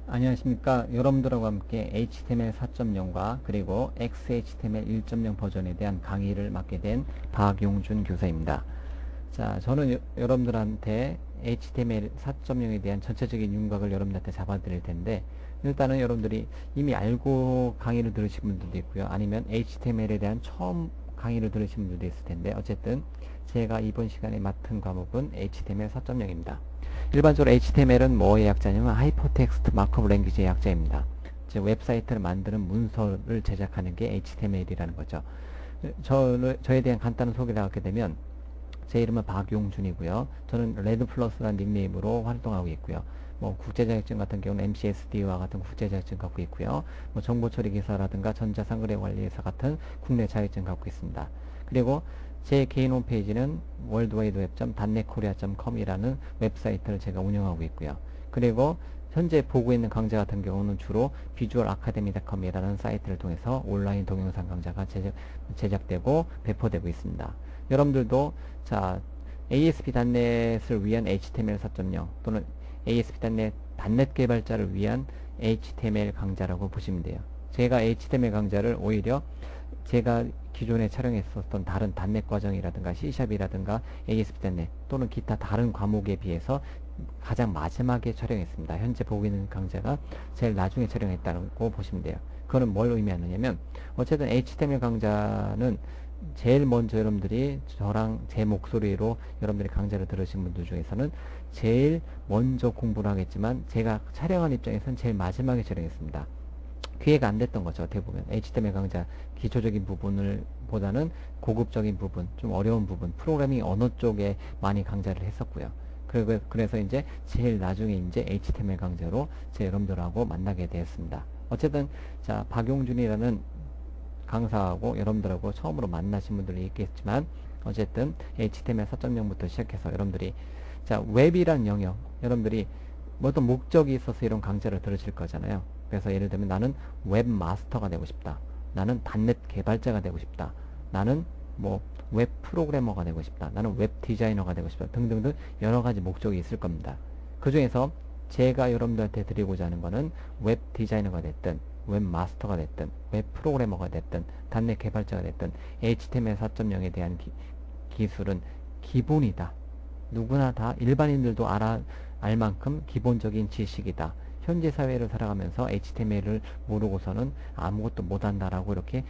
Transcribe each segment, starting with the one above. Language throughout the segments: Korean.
안녕하십니까. 여러분들하고 함께 HTML 4.0과 그리고 XHTML 1.0 버전에 대한 강의를 맡게 된 박용준 교사입니다. 자, 저는 여러분들한테 HTML 4.0에 대한 전체적인 윤곽을 여러분들한테 잡아드릴 텐데, 일단은 여러분들이 이미 알고 강의를 들으신 분들도 있고요. 아니면 HTML에 대한 처음 강의를 들으신 분들도 있을 텐데, 어쨌든 제가 이번 시간에 맡은 과목은 HTML 4.0입니다. 일반적으로 HTML은 뭐의 약자냐면 하이퍼텍스트 마크업 랭귀지의 약자입니다. 즉 웹사이트를 만드는 문서를 제작하는 게 HTML이라는 거죠. 저에 대한 간단한 소개를 하게 되면, 제 이름은 박용준이고요. 저는 레드플러스라는 닉네임으로 활동하고 있고요. 뭐 국제자격증 같은 경우는 MCSD와 같은 국제자격증 갖고 있고요. 뭐 정보처리기사라든가 전자상거래관리사 같은 국내 자격증 갖고 있습니다. 그리고 제 개인 홈페이지는 worldwideweb.netkorea.com이라는 웹사이트를 제가 운영하고 있고요. 그리고 현재 보고 있는 강좌 같은 경우는 주로 visualacademy.com이라는 사이트를 통해서 온라인 동영상 강좌가 제작되고 배포되고 있습니다. 여러분들도 자 ASP.NET을 위한 HTML 4.0 또는 ASP.NET .NET 개발자를 위한 HTML 강좌라고 보시면 돼요. 제가 HTML 강좌를 오히려 제가 기존에 촬영했었던 다른 .NET 과정이라든가 C샵이라든가 ASP.NET 또는 기타 다른 과목에 비해서 가장 마지막에 촬영했습니다. 현재 보고 있는 강좌가 제일 나중에 촬영했다고 보시면 돼요. 그거는 뭘 의미하느냐면, 어쨌든 HTML 강좌는 제일 먼저 여러분들이 저랑 제 목소리로 여러분들이 강좌를 들으신 분들 중에서는 제일 먼저 공부를 하겠지만, 제가 촬영한 입장에서는 제일 마지막에 촬영했습니다. 기회가 안 됐던 거죠. 대부분 HTML 강좌 기초적인 부분을 보다는 고급적인 부분, 좀 어려운 부분, 프로그래밍 언어 쪽에 많이 강좌를 했었고요. 그래서 이제 제일 나중에 이제 HTML 강좌로 제 여러분들하고 만나게 되었습니다. 어쨌든 자, 박용준이라는 강사하고 여러분들하고 처음으로 만나신 분들이 있겠지만, 어쨌든 HTML 4.0부터 시작해서 여러분들이 자 웹이란 영역, 여러분들이 뭐 어떤 목적이 있어서 이런 강좌를 들으실 거잖아요. 그래서 예를 들면 나는 웹마스터가 되고 싶다, 나는 .NET 개발자가 되고 싶다, 나는 뭐 웹 프로그래머가 되고 싶다, 나는 웹 디자이너가 되고 싶다 등등등 여러가지 목적이 있을 겁니다. 그 중에서 제가 여러분들한테 드리고자 하는 거는 웹 디자이너가 됐든 웹마스터가 됐든 웹 프로그래머가 됐든 .NET 개발자가 됐든 HTML 4.0에 대한 기술은 기본이다. 누구나 다 일반인들도 알 만큼 기본적인 지식이다. 현재 사회를 살아가면서 HTML을 모르고서는 아무것도 못한다라고 이렇게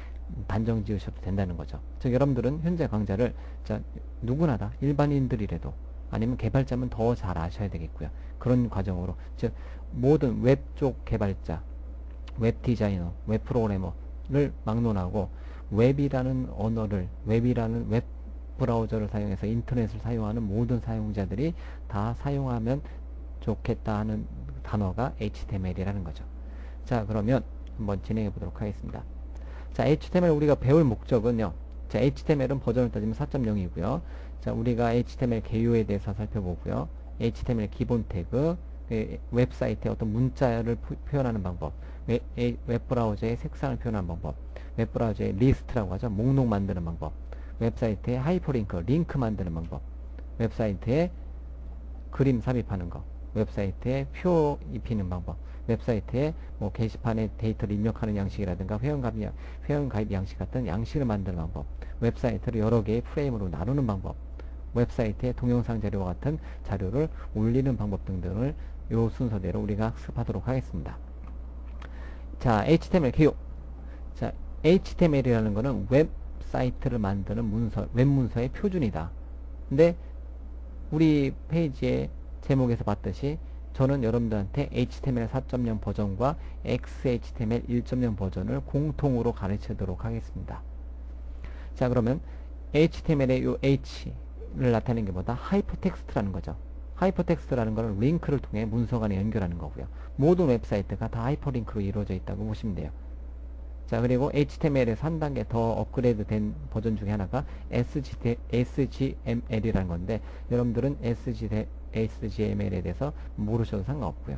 단정 지으셔도 된다는 거죠. 즉 여러분들은 현재 강좌를 자, 누구나 다 일반인들이라도 아니면 개발자면 더 잘 아셔야 되겠고요. 그런 과정으로 즉 모든 웹 쪽 개발자, 웹 디자이너, 웹 프로그래머를 막론하고 웹이라는 언어를, 웹이라는 웹 브라우저를 사용해서 인터넷을 사용하는 모든 사용자들이 다 사용하면 좋겠다 하는 단어가 HTML이라는 거죠. 자, 그러면 한번 진행해 보도록 하겠습니다. 자, HTML 우리가 배울 목적은요. 자, HTML은 버전을 따지면 4.0이고요. 자, 우리가 HTML 개요에 대해서 살펴보고요. HTML 기본 태그, 웹사이트의 어떤 문자를 표현하는 방법, 웹브라우저의 색상을 표현하는 방법, 웹브라우저의 리스트라고 하죠. 목록 만드는 방법, 웹사이트에 하이퍼링크, 링크 만드는 방법, 웹사이트에 그림 삽입하는 거, 웹사이트에 표 입히는 방법, 웹사이트에 뭐 게시판에 데이터를 입력하는 양식이라든가 회원가입 양식 같은 양식을 만드는 방법, 웹사이트를 여러 개의 프레임으로 나누는 방법, 웹사이트에 동영상 자료와 같은 자료를 올리는 방법 등등을 요 순서대로 우리가 학습하도록 하겠습니다. 자, HTML 개요. 자, HTML이라는 거는 웹사이트를 만드는 문서, 웹 문서의 표준이다. 근데 우리 페이지의 제목에서 봤듯이 저는 여러분들한테 HTML 4.0 버전과 XHTML 1.0 버전을 공통으로 가르치도록 하겠습니다. 자, 그러면 HTML의 요 H를 나타내는 게 뭐다? 하이퍼텍스트라는 거죠. 하이퍼텍스트라는 것은 링크를 통해 문서 간에 연결하는 거고요. 모든 웹사이트가 다 하이퍼링크로 이루어져 있다고 보시면 돼요. 자, 그리고 HTML에서 한 단계 더 업그레이드 된 버전 중에 하나가 SGML이라는 건데, 여러분들은 SGML에 대해서 모르셔도 상관없고요.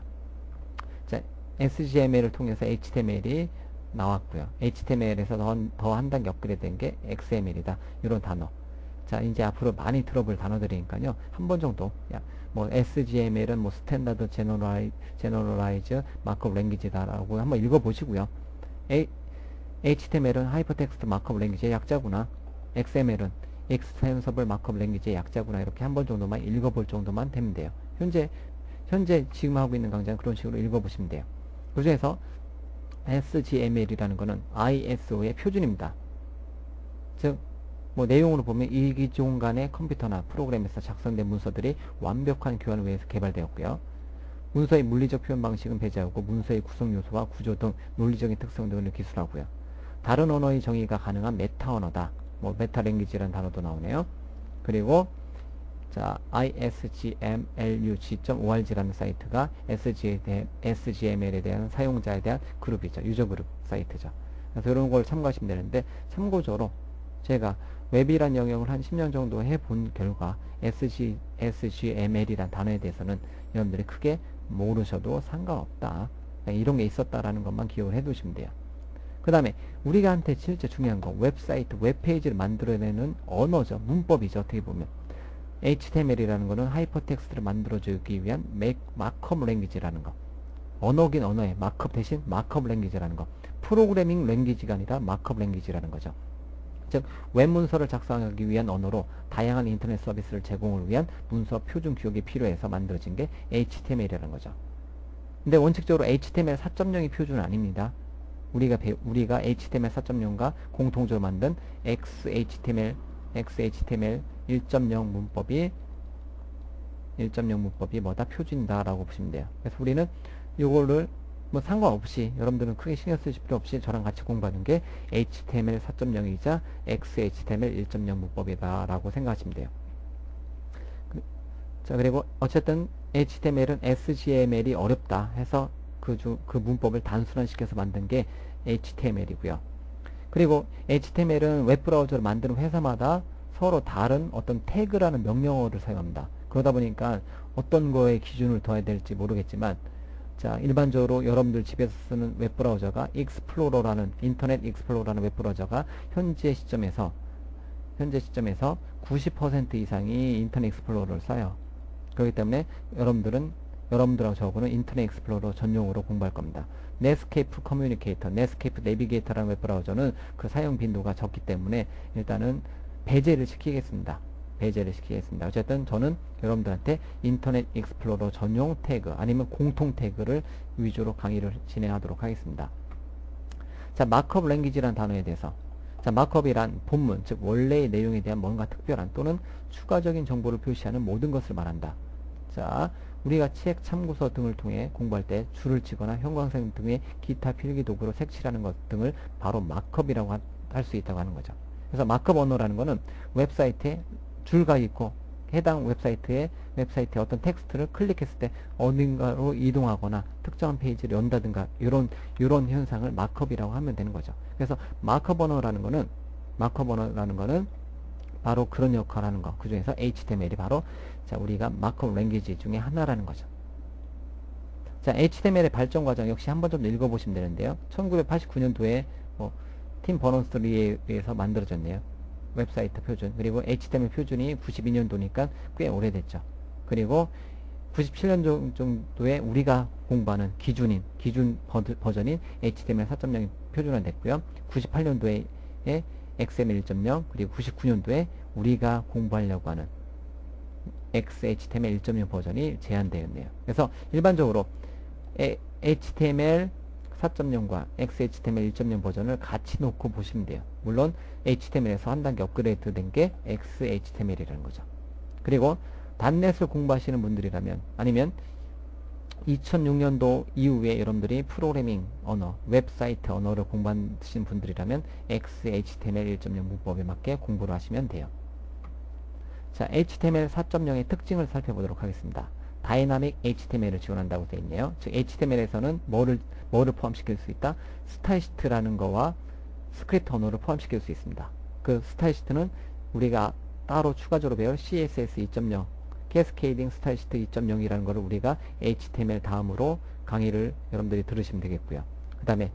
자, SGML을 통해서 HTML이 나왔고요. HTML에서 더 한 단계 업그레이드 된 게 XML이다. 이런 단어. 자, 이제 앞으로 많이 들어볼 단어들이니까요. 한 번 정도, 뭐 SGML은 뭐 스탠다드 제너럴라이즈 마크업 랭귀지다라고 한번 읽어보시고요. HTML은 하이퍼텍스트 마크업 랭귀지의 약자구나. XML은 익스텐서블 마크업 랭귀지의 약자구나. 이렇게 한 번 정도만 읽어볼 정도만 되면 돼요. 현재 지금 하고 있는 강좌는 그런 식으로 읽어보시면 돼요. 그 중에서 SGML이라는 거는 ISO의 표준입니다. 즉, 뭐 내용으로 보면 이 기종 간의 컴퓨터나 프로그램에서 작성된 문서들이 완벽한 교환을 위해서 개발되었고요. 문서의 물리적 표현 방식은 배제하고 문서의 구성 요소와 구조 등 논리적인 특성 등을 기술하고요. 다른 언어의 정의가 가능한 메타 언어다. 뭐 메타 랭귀지라는 단어도 나오네요. 그리고 자, isgmlug.org라는 사이트가 SGML에 대한 사용자에 대한 그룹이죠. 유저 그룹 사이트죠. 그래서 이런 걸 참고하시면 되는데, 참고적으로 제가 웹이란 영역을 한 10년 정도 해본 결과 SGML이란 단어에 대해서는 여러분들이 크게 모르셔도 상관없다. 이런 게 있었다라는 것만 기억을 해두시면 돼요. 그 다음에 우리가 한테 실제 중요한 건 웹사이트, 웹페이지를 만들어내는 언어죠. 문법이죠. 어떻게 보면. HTML이라는 거는 하이퍼텍스트를 만들어주기 위한 마크업 랭귀지라는 거. 언어긴 언어에 마크업 대신 마크업 랭귀지라는 거. 프로그래밍 랭귀지가 아니라 마크업 랭귀지라는 거죠. 즉, 웹문서를 작성하기 위한 언어로 다양한 인터넷 서비스를 제공을 위한 문서 표준 규격이 필요해서 만들어진 게 HTML이라는 거죠. 근데 원칙적으로 HTML 4.0이 표준은 아닙니다. 우리가 HTML 4.0과 공통적으로 만든 XHTML 1.0 문법이 뭐다? 표준이다라고 보시면 돼요. 그래서 우리는 이거를 뭐 상관없이, 여러분들은 크게 신경 쓰실 필요 없이 저랑 같이 공부하는 게 HTML 4.0이자 XHTML 1.0 문법이다라고 생각하시면 돼요. 자, 그리고 어쨌든 HTML은 SGML이 어렵다 해서 그 문법을 단순화시켜서 만든 게 HTML이고요. 그리고 HTML은 웹브라우저를 만드는 회사마다 서로 다른 어떤 태그라는 명령어를 사용합니다. 그러다 보니까 어떤 거에 기준을 둬야 될지 모르겠지만, 자, 일반적으로 여러분들 집에서 쓰는 웹브라우저가 인터넷 익스플로러라는 웹브라우저가 현재 시점에서 90% 이상이 인터넷 익스플로러를 써요. 그렇기 때문에 여러분들하고 저하고는 인터넷 익스플로러 전용으로 공부할 겁니다. 넷스케이프 커뮤니케이터, 넷스케이프 내비게이터라는 웹브라우저는 그 사용 빈도가 적기 때문에 일단은 배제를 시키겠습니다. 어쨌든 저는 여러분들한테 인터넷 익스플로러 전용 태그 아니면 공통 태그를 위주로 강의를 진행하도록 하겠습니다. 자, 마크업 랭귀지라는 단어에 대해서. 자, 마크업이란 본문, 즉 원래의 내용에 대한 뭔가 특별한 또는 추가적인 정보를 표시하는 모든 것을 말한다. 자, 우리가 책 참고서 등을 통해 공부할 때 줄을 치거나 형광색 등의 기타 필기 도구로 색칠하는 것 등을 바로 마크업이라고 할 수 있다고 하는 거죠. 그래서 마크업 언어라는 거는 웹사이트에 줄가 있고 해당 웹사이트의 어떤 텍스트를 클릭했을 때 어딘가로 이동하거나 특정한 페이지를 연다든가 이런 현상을 마크업이라고 하면 되는 거죠. 그래서 마크업 언어라는 거는 바로 그런 역할을 하는 거. 그 중에서 HTML이 바로 자, 우리가 마크업 랭귀지 중에 하나라는 거죠. 자, HTML의 발전 과정 역시 한번 좀 읽어보시면 되는데요. 1989년도에 팀 버너스-리에 의해서 만들어졌네요. 웹사이트 표준. 그리고 HTML 표준이 92년도니까 꽤 오래됐죠. 그리고 97년 정도에 우리가 공부하는 기준 버전인 HTML 4.0이 표준화됐고요. 98년도에 XML 1.0, 그리고 99년도에 우리가 공부하려고 하는 XHTML 1.0 버전이 제한되었네요. 그래서 일반적으로 HTML 4.0과 XHTML 1.0 버전을 같이 놓고 보시면 돼요. 물론 HTML에서 한 단계 업그레이드 된 게 XHTML이라는 거죠. 그리고 .NET을 공부하시는 분들이라면, 아니면 2006년도 이후에 여러분들이 프로그래밍 언어, 웹사이트 언어를 공부하시는 분들이라면 XHTML 1.0 문법에 맞게 공부를 하시면 돼요. 자, HTML 4.0의 특징을 살펴보도록 하겠습니다. 다이나믹 HTML을 지원한다고 되어 있네요. 즉 HTML에서는 뭐를 포함시킬 수 있다? 스타일시트라는 거와 스크립트 언어를 포함시킬 수 있습니다. 그 스타일시트는 우리가 따로 추가적으로 배울 CSS 2.0, 캐스케이딩 스타일시트 2.0이라는 것을 우리가 HTML 다음으로 강의를 여러분들이 들으시면 되겠고요. 그 다음에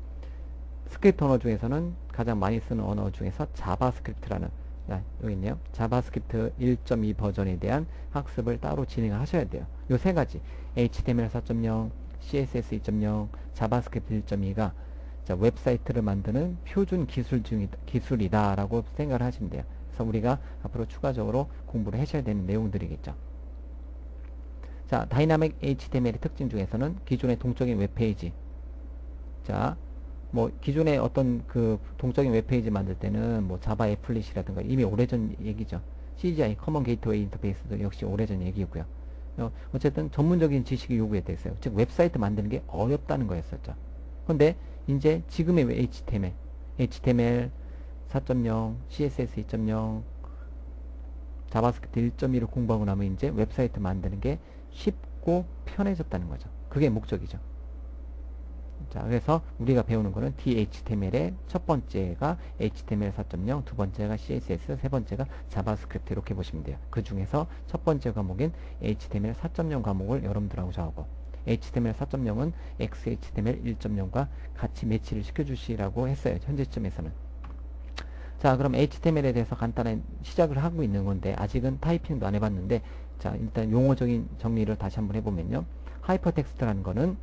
스크립트 언어 중에서는 가장 많이 쓰는 언어 중에서 자바스크립트라는 자, 여기 있네요. 자바스크립트 1.2 버전에 대한 학습을 따로 진행하셔야 돼요. 요 세 가지. HTML 4.0, CSS 2.0, 자바스크립트 1.2가 자, 웹사이트를 만드는 표준 기술이다라고 생각을 하시면 돼요. 그래서 우리가 앞으로 추가적으로 공부를 하셔야 되는 내용들이겠죠. 자, 다이나믹 HTML의 특징 중에서는 기존의 동적인 웹페이지. 자, 뭐 기존에 어떤 그 동적인 웹페이지 만들 때는 뭐 자바 애플릿이라든가 이미 오래전 얘기죠. CGI 커먼 게이트웨이 인터페이스도 역시 오래전 얘기고요. 어쨌든 전문적인 지식이 요구돼 있어요. 즉 웹사이트 만드는 게 어렵다는 거였었죠. 근데 이제 지금의 HTML 4.0, CSS 2.0, 자바스크립트 1.2를 공부하고 나면 이제 웹사이트 만드는 게 쉽고 편해졌다는 거죠. 그게 목적이죠. 자, 그래서 우리가 배우는 거는 DHTML의 첫 번째가 HTML 4.0, 두 번째가 CSS, 세 번째가 자바스크립트 이렇게 보시면 돼요. 그 중에서 첫 번째 과목인 HTML 4.0 과목을 여러분들하고 저하고 HTML 4.0은 XHTML 1.0과 같이 매치를 시켜주시라고 했어요. 현재 시점에서는. 자, 그럼 HTML에 대해서 간단한 시작을 하고 있는 건데 아직은 타이핑도 안 해봤는데 자, 일단 용어적인 정리를 다시 한번 해보면요. 하이퍼텍스트라는 거는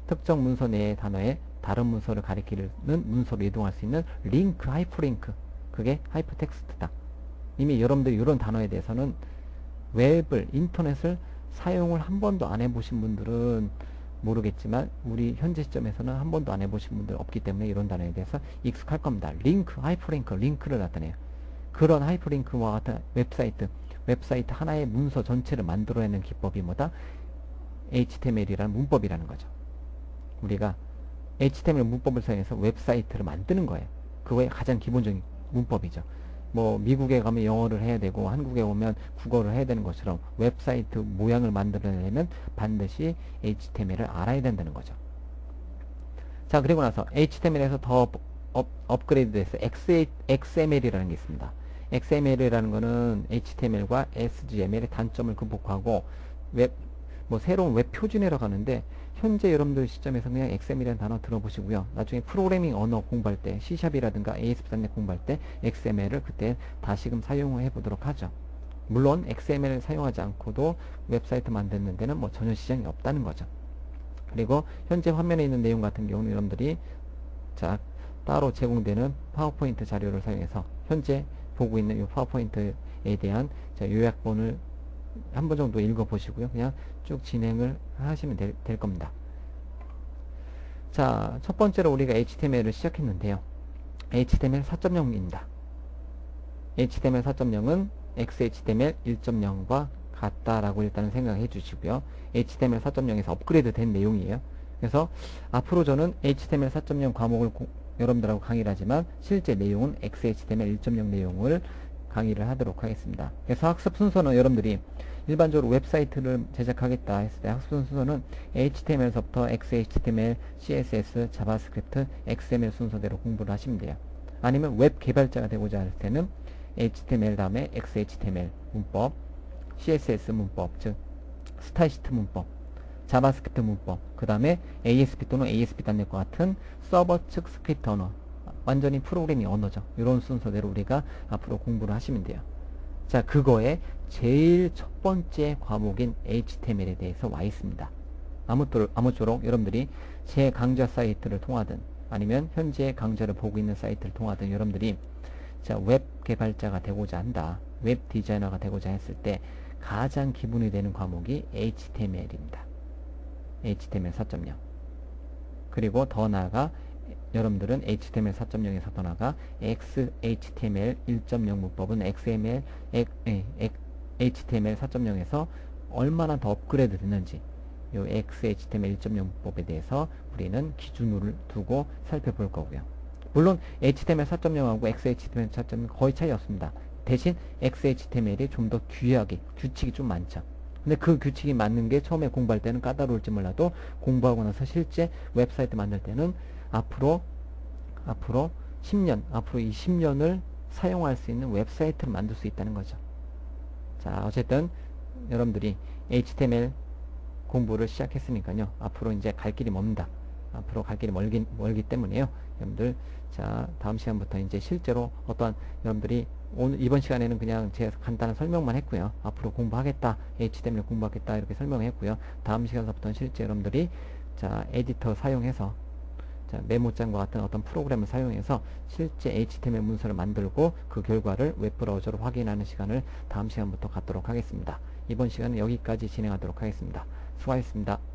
특정 문서 내의 단어에 다른 문서를 가리키는 문서로 이동할 수 있는 링크, 하이퍼링크. 그게 하이퍼텍스트다. 이미 여러분들이 이런 단어에 대해서는 웹을, 인터넷을 사용을 한 번도 안 해보신 분들은 모르겠지만 우리 현재 시점에서는 한 번도 안 해보신 분들 없기 때문에 이런 단어에 대해서 익숙할 겁니다. 링크, 하이퍼링크, 링크를 나타내요. 그런 하이퍼링크와 같은 웹사이트 하나의 문서 전체를 만들어내는 기법이 뭐다? HTML이라는 문법이라는 거죠. 우리가 HTML 문법을 사용해서 웹사이트를 만드는 거예요. 그거의 가장 기본적인 문법이죠. 뭐 미국에 가면 영어를 해야 되고 한국에 오면 국어를 해야 되는 것처럼 웹사이트 모양을 만들어내려면 반드시 HTML을 알아야 된다는 거죠. 자, 그리고 나서 HTML에서 더 업그레이드 돼서 XML이라는 게 있습니다. XML이라는 거는 HTML과 SGML의 단점을 극복하고 새로운 웹 표준이라고 하는데 현재 여러분들 시점에서 그냥 XML이라는 단어 들어보시고요. 나중에 프로그래밍 언어 공부할 때 C샵이라든가 ASP.NET 공부할 때 XML을 그때 다시금 사용해 보도록 하죠. 물론 XML을 사용하지 않고도 웹사이트 만드는 데는 뭐 전혀 시장이 없다는 거죠. 그리고 현재 화면에 있는 내용 같은 경우는 여러분들이 자, 따로 제공되는 파워포인트 자료를 사용해서 현재 보고 있는 이 파워포인트에 대한 요약본을 한 번 정도 읽어보시고요. 그냥 쭉 진행을 하시면 될 겁니다. 자, 첫 번째로 우리가 HTML을 시작했는데요. HTML 4.0입니다. HTML 4.0은 XHTML 1.0과 같다라고 일단은 생각해 주시고요. HTML 4.0에서 업그레이드 된 내용이에요. 그래서 앞으로 저는 HTML 4.0 과목을 여러분들하고 강의를 하지만 실제 내용은 XHTML 1.0 내용을 강의를 하도록 하겠습니다. 그래서 학습 순서는 여러분들이 일반적으로 웹사이트를 제작하겠다 했을 때 학습 순서는 HTML서부터 XHTML, CSS, 자바스크립트, XML 순서대로 공부를 하시면 돼요. 아니면 웹 개발자가 되고자 할 때는 HTML 다음에 XHTML 문법, CSS 문법, 즉 스타일시트 문법, 자바스크립트 문법, 그 다음에 ASP 또는 ASP.NET과 같은 서버 측 스크립트 언어, 완전히 프로그래밍 언어죠. 이런 순서대로 우리가 앞으로 공부를 하시면 돼요. 자, 그거에 제일 첫 번째 과목인 HTML에 대해서 와 있습니다. 아무쪼록 여러분들이 제 강좌 사이트를 통하든 아니면 현재 강좌를 보고 있는 사이트를 통하든 여러분들이 자, 웹 개발자가 되고자 한다, 웹 디자이너가 되고자 했을 때 가장 기본이 되는 과목이 HTML입니다. HTML 4.0. 그리고 더 나아가 여러분들은 HTML 4.0에서 더 나아가 XHTML 1.0 문법은 HTML 4.0에서 얼마나 더 업그레이드 됐는지 이 XHTML 1.0 문법에 대해서 우리는 기준을 두고 살펴볼 거고요. 물론 HTML 4.0하고 XHTML 4.0은 거의 차이 없습니다. 대신 XHTML이 좀 더 귀하게 규칙이 좀 많죠. 근데 그 규칙이 맞는 게 처음에 공부할 때는 까다로울지 몰라도 공부하고 나서 실제 웹사이트 만들 때는 앞으로 10년, 앞으로 이 10년을 사용할 수 있는 웹사이트를 만들 수 있다는 거죠. 자, 어쨌든 여러분들이 HTML 공부를 시작했으니까요. 앞으로 이제 갈 길이 멉니다. 앞으로 갈 길이 멀기 때문에요. 여러분들, 자, 다음 시간부터 이제 실제로 어떠한 여러분들이 이번 시간에는 그냥 제가 간단한 설명만 했고요. 앞으로 공부하겠다, HTML 공부하겠다 이렇게 설명했고요. 다음 시간부터는 실제 여러분들이 자, 에디터 사용해서 자, 메모장과 같은 어떤 프로그램을 사용해서 실제 HTML 문서를 만들고 그 결과를 웹브라우저로 확인하는 시간을 다음 시간부터 갖도록 하겠습니다. 이번 시간은 여기까지 진행하도록 하겠습니다. 수고하셨습니다.